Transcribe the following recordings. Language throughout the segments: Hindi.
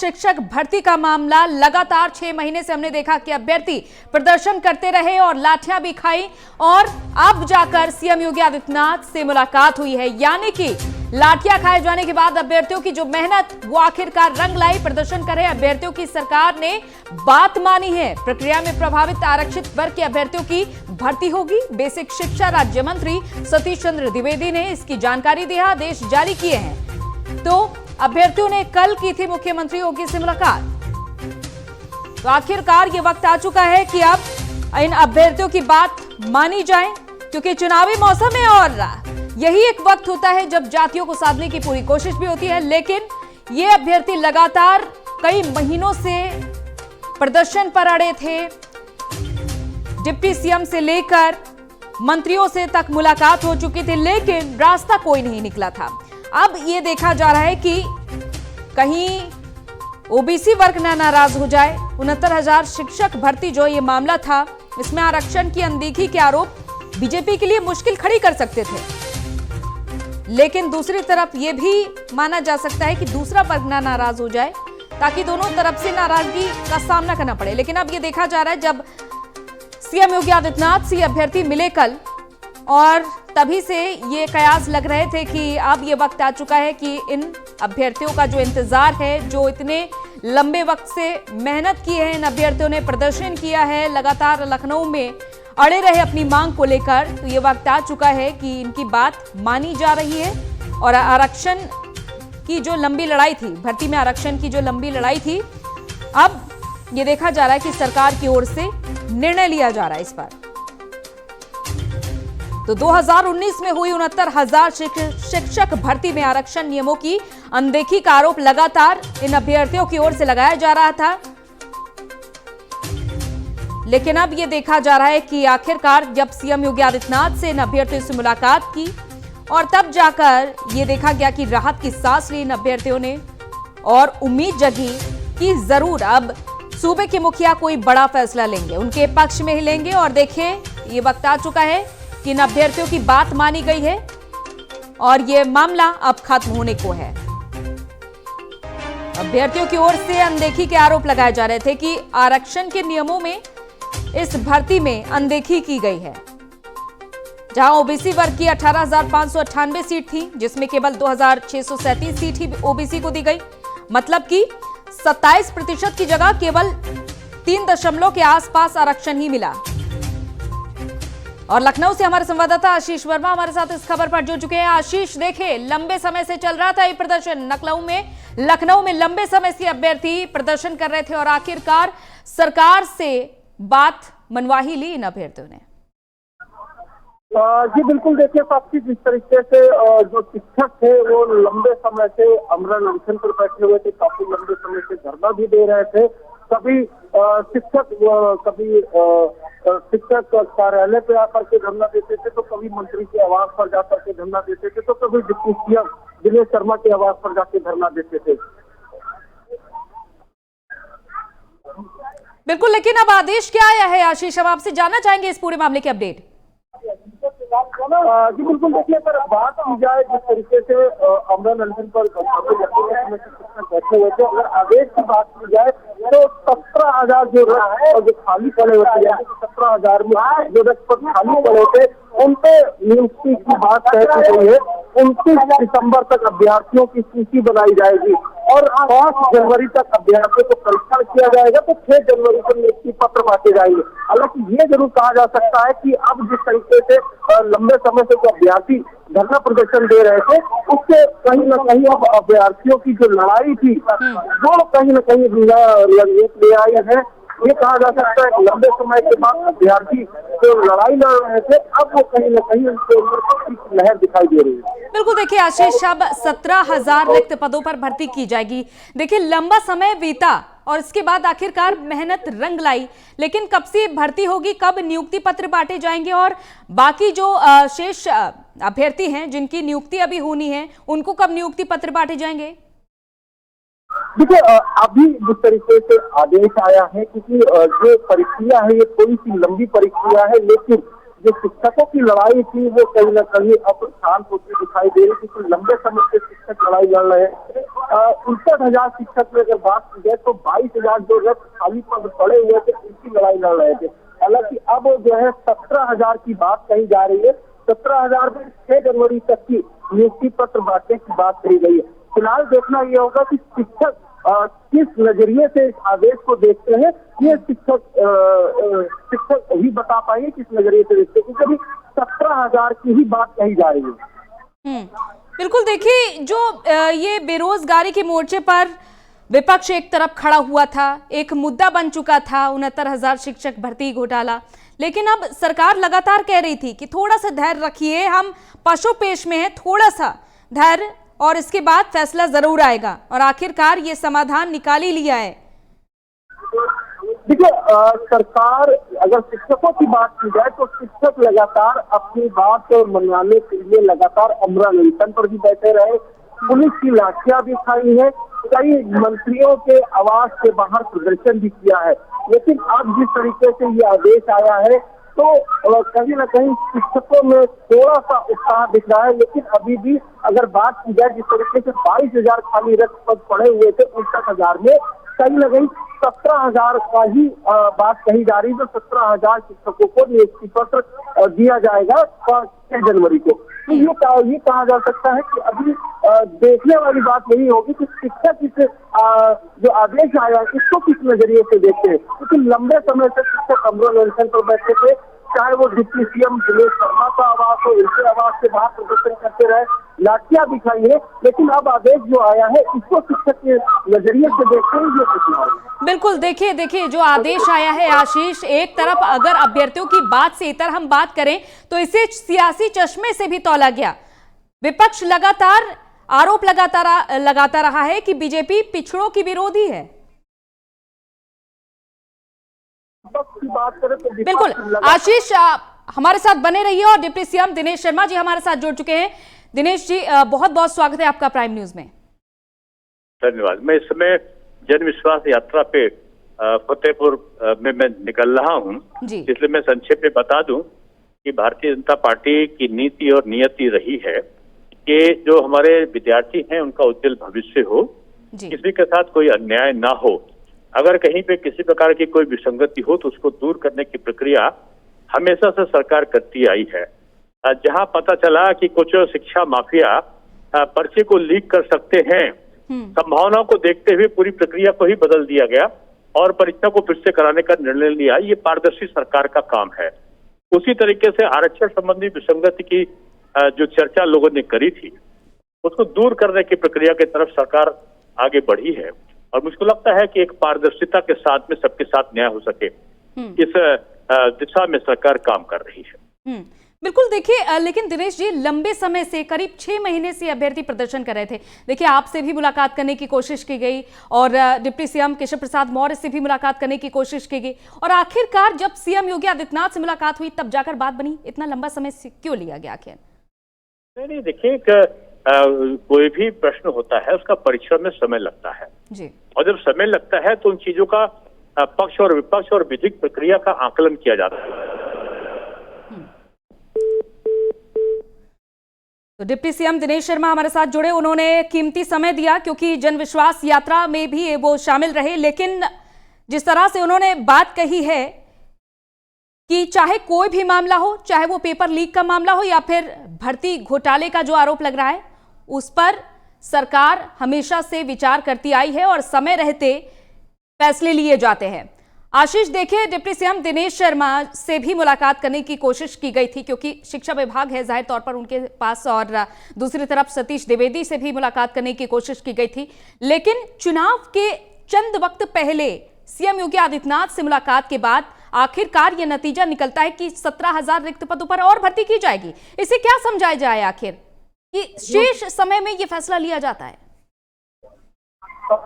शिक्षक भर्ती का मामला लगातार 6 महीने से हमने देखा कि अभ्यर्थी प्रदर्शन करते रहे और लाठियां भी खाई और अब जाकर सीएम योगी आदित्यनाथ से मुलाकात हुई है। यानी कि लाठियां खाए जाने के बाद अभ्यर्थियों की जो मेहनत वो आखिरकार रंग लाई। प्रदर्शन कर रहे अभ्यर्थियों की सरकार ने बात मानी है। प्रक्रिया में प्रभावित आरक्षित वर्ग के अभ्यर्थियों की भर्ती होगी। बेसिक शिक्षा राज्य मंत्री सतीश चंद्र द्विवेदी ने इसकी जानकारी दी है, आदेश जारी किए हैं। तो अभ्यर्थियों ने कल की थी मुख्यमंत्री योगी से मुलाकात। तो आखिरकार ये वक्त आ चुका है कि अब इन अभ्यर्थियों की बात मानी जाए, क्योंकि चुनावी मौसम है और यही एक वक्त होता है जब जातियों को साधने की पूरी कोशिश भी होती है। लेकिन ये अभ्यर्थी लगातार कई महीनों से प्रदर्शन पर अड़े थे। डिप्टी सीएम से लेकर मंत्रियों से तक मुलाकात हो चुकी थी, लेकिन रास्ता कोई नहीं निकला था। अब ये देखा जा रहा है कि कहीं ओबीसी वर्ग ना नाराज हो जाए। 69,000 शिक्षक भर्ती जो ये मामला था, इसमें आरक्षण की अनदेखी के आरोप बीजेपी के लिए मुश्किल खड़ी कर सकते थे। लेकिन दूसरी तरफ यह भी माना जा सकता है कि दूसरा वर्ग ना नाराज हो जाए, ताकि दोनों तरफ से नाराजगी का सामना करना पड़े। लेकिन अब यह देखा जा रहा है, जब सीएम योगी आदित्यनाथ से अभ्यर्थी मिले कल, और तभी से ये कयास लग रहे थे कि अब ये वक्त आ चुका है कि इन अभ्यर्थियों का जो इंतजार है, जो इतने लंबे वक्त से मेहनत की है, इन अभ्यर्थियों ने प्रदर्शन किया है, लगातार लखनऊ में अड़े रहे अपनी मांग को लेकर, तो ये वक्त आ चुका है कि इनकी बात मानी जा रही है। और आरक्षण की जो लंबी लड़ाई थी, भर्ती में आरक्षण की जो लंबी लड़ाई थी, अब ये देखा जा रहा है कि सरकार की ओर से निर्णय लिया जा रहा है इस पर। तो 2019 में हुई 69,000 शिक्षक भर्ती में आरक्षण नियमों की अनदेखी का आरोप लगातार इन अभ्यर्थियों की ओर से लगाया जा रहा था। लेकिन अब यह देखा जा रहा है कि आखिरकार जब सीएम योगी आदित्यनाथ से इन अभ्यर्थियों से मुलाकात की और तब जाकर यह देखा गया कि राहत की सांस ली इन अभ्यर्थियों ने, और उम्मीद जगी कि जरूर अब सूबे के मुखिया कोई बड़ा फैसला लेंगे, उनके पक्ष में ही लेंगे। और देखिए, ये वक्त आ चुका है कि इन अभ्यर्थियों की बात मानी गई है और यह मामला अब खत्म होने को है। अभ्यर्थियों की ओर से अनदेखी के आरोप लगाए जा रहे थे कि आरक्षण के नियमों में इस भर्ती में अनदेखी की गई है। जहां ओबीसी वर्ग की 18,598 सीट थी, जिसमें केवल 2,637 सीट ही ओबीसी को दी गई। मतलब कि 27% की जगह केवल 3 के आसपास आरक्षण ही मिला। और लखनऊ से हमारे संवाददाता आशीष वर्मा हमारे साथ इस खबर पर जुड़ चुके हैं। आशीष, देखे लंबे समय से चल रहा था ये प्रदर्शन लखनऊ में लंबे समय से अभ्यर्थी प्रदर्शन कर रहे थे और आखिरकार सरकार से बात मनवा ही ली इन अभ्यर्थियों ने। जी बिल्कुल, देखिए साथी, जिस तरीके से जो शिक्षक थे वो लंबे समय से अमरण अनशन पर बैठे हुए थे, काफी लंबे समय से धरना भी दे रहे थे। कभी शिक्षक कार्यालय पे आकर के धरना देते थे, तो कभी मंत्री के आवास पर जाकर के धरना देते थे, तो कभी डिप्टी सीएम दिनेश शर्मा के आवास पर जाके धरना देते थे। बिल्कुल, लेकिन अब आदेश क्या आया है आशीष, हम आपसे जानना चाहेंगे इस पूरे मामले की अपडेट। जी बिल्कुल, देखिए अगर बात की जाए जिस तरीके से अमरण अनशन पर बैठे हुए थे, अगर आदेश की बात की जाए तो 17,000 जो खाली पड़े होते हैं, 17,000 में जो पद खाली पड़े थे उन पे नियुक्ति की बात तय की गई है। 29 दिसंबर तक अभ्यर्थियों की सूची बनाई जाएगी और 5 जनवरी तक अभ्यर्थियों को परीक्षण किया जाएगा, तो 6 जनवरी को नियुक्ति पत्र बांटे जाएंगे। हालांकि ये जरूर कहा जा सकता है कि अब जिस तरीके से लंबे समय से जो अभ्यर्थी धरना प्रदर्शन दे रहे थे, उससे कहीं न कहीं अब अभ्यर्थियों की जो लड़ाई थी वो कहीं न कहीं ले आई है। ये कहा जा सकता है कि लंबे समय के बाद अभ्यर्थी जो लड़ाई लड़ रहे थे, अब वो कहीं न कहीं उनके अंदर लहर दिखाई दे रही है। बिल्कुल, देखिए आशीष, अब 17,000 रिक्त पदों पर भर्ती की जाएगी। देखिए लंबा समय बीता और इसके बाद आखिरकार मेहनत रंग लाई, लेकिन कब से भर्ती होगी, कब नियुक्ति पत्र बांटे जाएंगे और बाकी जो शेष अभ्यर्थी हैं जिनकी नियुक्ति अभी होनी है, उनको कब नियुक्ति पत्र बांटे जाएंगे? देखिए अभी जिस तरीके से आदेश आया है, क्योंकि जो प्रक्रिया है ये थोड़ी सी लंबी प्रक्रिया है, लेकिन जो शिक्षकों की लड़ाई थी वो कहीं ना कहीं अब शांत होती दिखाई दे रही थी। तो लंबे समय से शिक्षक लड़ाई लड़ रहे हैं। 59,000 शिक्षक में अगर बात की जाए तो 22,000 जो रिक्त खाली पद पड़े हुए थे उनकी लड़ाई लड़ रहे थे। हालांकि अब जो है 17,000 की बात कही जा रही है। 17,000 में 6 जनवरी तक की नियुक्ति पत्र बांटने की बात कही गई है। फिलहाल देखना यह होगा कि शिक्षक किस नजरिए से इस आदेश को देखते हैं, ये शिक्षक ही बता पाएंगे किस नजरिए से देखते हैं, क्योंकि 17,000 की ही बात कही जा रही है। बिल्कुल, देखिए जो ये बेरोजगारी के मोर्चे पर विपक्ष एक तरफ खड़ा हुआ था, एक मुद्दा बन चुका था 69,000 शिक्षक भर्ती घोटाला, लेकिन अब सरकार लगातार कह रही थी कि थोड़ा सा धैर्य रखिए, हम पशुपेश में हैं, थोड़ा सा धैर्य और इसके बाद फैसला जरूर आएगा, और आखिरकार ये समाधान निकाल ही लिया है। देखिए, सरकार अगर शिक्षकों की बात की जाए तो शिक्षक लगातार अपनी बात मनवाने के लिए लगातार अमरा अनशन पर भी बैठे रहे। पुलिस की लाठियां भी खाई है, कई मंत्रियों के आवास के बाहर प्रदर्शन भी किया है। लेकिन अब जिस तरीके से ये आदेश आया है तो कहीं ना कहीं शिक्षकों में थोड़ा सा उत्साह दिख रहा है। लेकिन अभी भी अगर बात की जाए जिस तरीके से 22,000 खाली रिक्त पद पड़े हुए थे 59,000 में, कहीं ना कहीं 17,000 का ही बात कही जा रही है। तो 17,000 शिक्षकों को नियुक्ति पत्र दिया जाएगा 6 जनवरी को। तो ये कहा जा सकता है कि अभी देखने वाली बात यही होगी कि शिक्षक इस जो आदेश आया है इसको किस नजरिए से देखते हैं, क्योंकि लंबे समय से शिक्षक अमर अनशन पर बैठे थे, चाहे वो डिप्टी सीएम दिनेश शर्मा का आवास हो, उनके आवास के बाहर प्रदर्शन करते रहे, लाठियां भी खाई है। लेकिन अब आदेश जो आया है इसको शिक्षक के नजरिए से देखते हैं ये कुछ। बिल्कुल, देखिए जो आदेश आया है आशीष, एक तरफ अगर अभ्यर्थियों की बात से इतर हम बात करें तो इसे सियासी चश्मे से भी तौला गया। विपक्ष लगातार आरोप लगाता रहा है कि बीजेपी पिछड़ों की विरोधी है। की बात करें तो बिल्कुल आशीष, हमारे साथ बने रहिए, और डिप्टी सीएम दिनेश शर्मा जी हमारे साथ जुड़ चुके हैं। दिनेश जी, बहुत बहुत स्वागत है आपका प्राइम न्यूज में। धन्यवाद। मैं इस समय जन विश्वास यात्रा पे फतेहपुर में मैं निकल रहा हूँ, इसलिए मैं संक्षेप में बता दूं कि भारतीय जनता पार्टी की नीति और नियति रही है कि जो हमारे विद्यार्थी हैं उनका उज्जवल भविष्य हो, किसी के साथ कोई अन्याय ना हो। अगर कहीं पे किसी प्रकार की कोई विसंगति हो तो उसको दूर करने की प्रक्रिया हमेशा से सरकार करती आई है। जहां पता चला कि कुछ शिक्षा माफिया पर्चे को लीक कर सकते हैं, संभावनाओं को देखते हुए पूरी प्रक्रिया को ही बदल दिया गया और परीक्षा को फिर से कराने का निर्णय लिया। ये पारदर्शी सरकार का काम है। उसी तरीके से आरक्षण संबंधी विसंगति की जो चर्चा लोगों ने करी थी उसको दूर करने की प्रक्रिया की तरफ सरकार आगे बढ़ी है, और मुझको लगता है कि एक पारदर्शिता के साथ में सबके साथ न्याय हो सके, इस दिशा में सरकार काम कर रही है। बिल्कुल, देखिए लेकिन दिनेश जी, लंबे समय से करीब 6 महीने से अभ्यर्थी प्रदर्शन कर रहे थे। देखिए, आपसे भी मुलाकात करने की कोशिश की गई और डिप्टी सीएम केशव प्रसाद मौर्य से भी मुलाकात करने की कोशिश की गई, और आखिरकार जब सीएम योगी आदित्यनाथ से मुलाकात हुई तब जाकर बात बनी। इतना लंबा समय क्यों लिया गया आखिर? नहीं, देखिए कोई भी प्रश्न होता है उसका परीक्षण में समय लगता है जी, और जब समय लगता है तो उन चीजों का पक्ष और विपक्ष और विधिक प्रक्रिया का आकलन किया जाता है। तो डिप्टी सीएम दिनेश शर्मा हमारे साथ जुड़े, उन्होंने कीमती समय दिया क्योंकि जन विश्वास यात्रा में भी वो शामिल रहे। लेकिन जिस तरह से उन्होंने बात कही है कि चाहे कोई भी मामला हो, चाहे वो पेपर लीक का मामला हो या फिर भर्ती घोटाले का जो आरोप लग रहा है, उस पर सरकार हमेशा से विचार करती आई है और समय रहते फैसले लिए जाते हैं। आशीष, देखिए, डिप्टी सीएम दिनेश शर्मा से भी मुलाकात करने की कोशिश की गई थी क्योंकि शिक्षा विभाग है जाहिर तौर पर उनके पास, और दूसरी तरफ सतीश द्विवेदी से भी मुलाकात करने की कोशिश की गई थी। लेकिन चुनाव के चंद वक्त पहले सीएम योगी आदित्यनाथ से मुलाकात के बाद आखिरकार यह नतीजा निकलता है कि 17,000 रिक्त पदों पर और भर्ती की जाएगी। इसे क्या समझाया जाए आखिर कि शेष समय में यह फैसला लिया जाता है?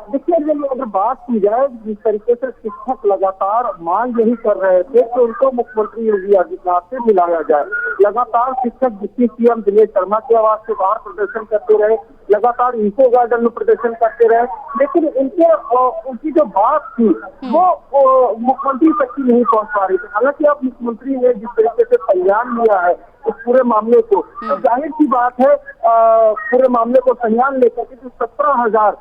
देखिए, अगर बात की जाए, जिस तरीके से शिक्षक लगातार मांग यही कर रहे थे कि उनको मुख्यमंत्री योगी आदित्यनाथ से मिलाया जाए। लगातार शिक्षक डिप्टी सीएम दिनेश शर्मा के आवास के बाहर प्रदर्शन करते रहे, लगातार इको गार्डन में प्रदर्शन करते रहे, लेकिन उनकी जो बात थी वो मुख्यमंत्री तक की नहीं पहुंच पा रही थी। हालांकि अब मुख्यमंत्री ने जिस तरीके से संज्ञान लिया है इस पूरे मामले को, तो जाहिर सी बात है पूरे मामले को संज्ञान लेकर के जो 17,000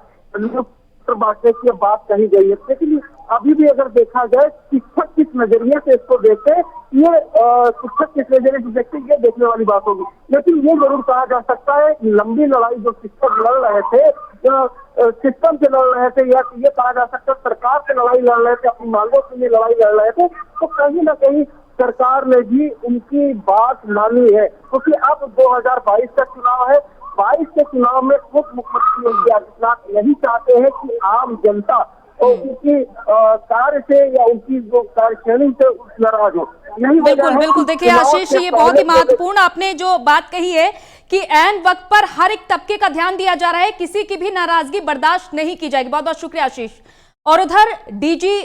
बांटने की बात कही गई है, लेकिन अभी भी अगर देखा जाए शिक्षक किस नजरिए से इसको देखते, ये शिक्षक किस नजरिए से देखते ये देखने वाली बात होगी। लेकिन ये जरूर कहा जा सकता है कि लंबी लड़ाई जो शिक्षक लड़ रहे थे, सिस्टम से लड़ रहे थे, या ये कहा जा सकता है सरकार से लड़ाई लड़ रहे थे, अपनी मांगों के लिए लड़ाई लड़ रहे थे, तो कहीं ना कहीं सरकार ने भी उनकी बात मानी है। क्योंकि अब 2022 का चुनाव है, 22 के चुनाव में खुद मुख्यमंत्री योगी आदित्यनाथ नहीं चाहते हैं कि आम जनता और उनकी कार्य से या उनकी जो कार्यशैली से नाराज हो। बिल्कुल बिल्कुल, देखिए आशीष, ये बहुत ही महत्वपूर्ण आपने जो बात कही है कि ऐन वक्त पर हर एक तबके का ध्यान दिया जा रहा है, किसी की भी नाराजगी बर्दाश्त नहीं की जाएगी। बहुत बहुत शुक्रिया आशीष। और उधर डीजी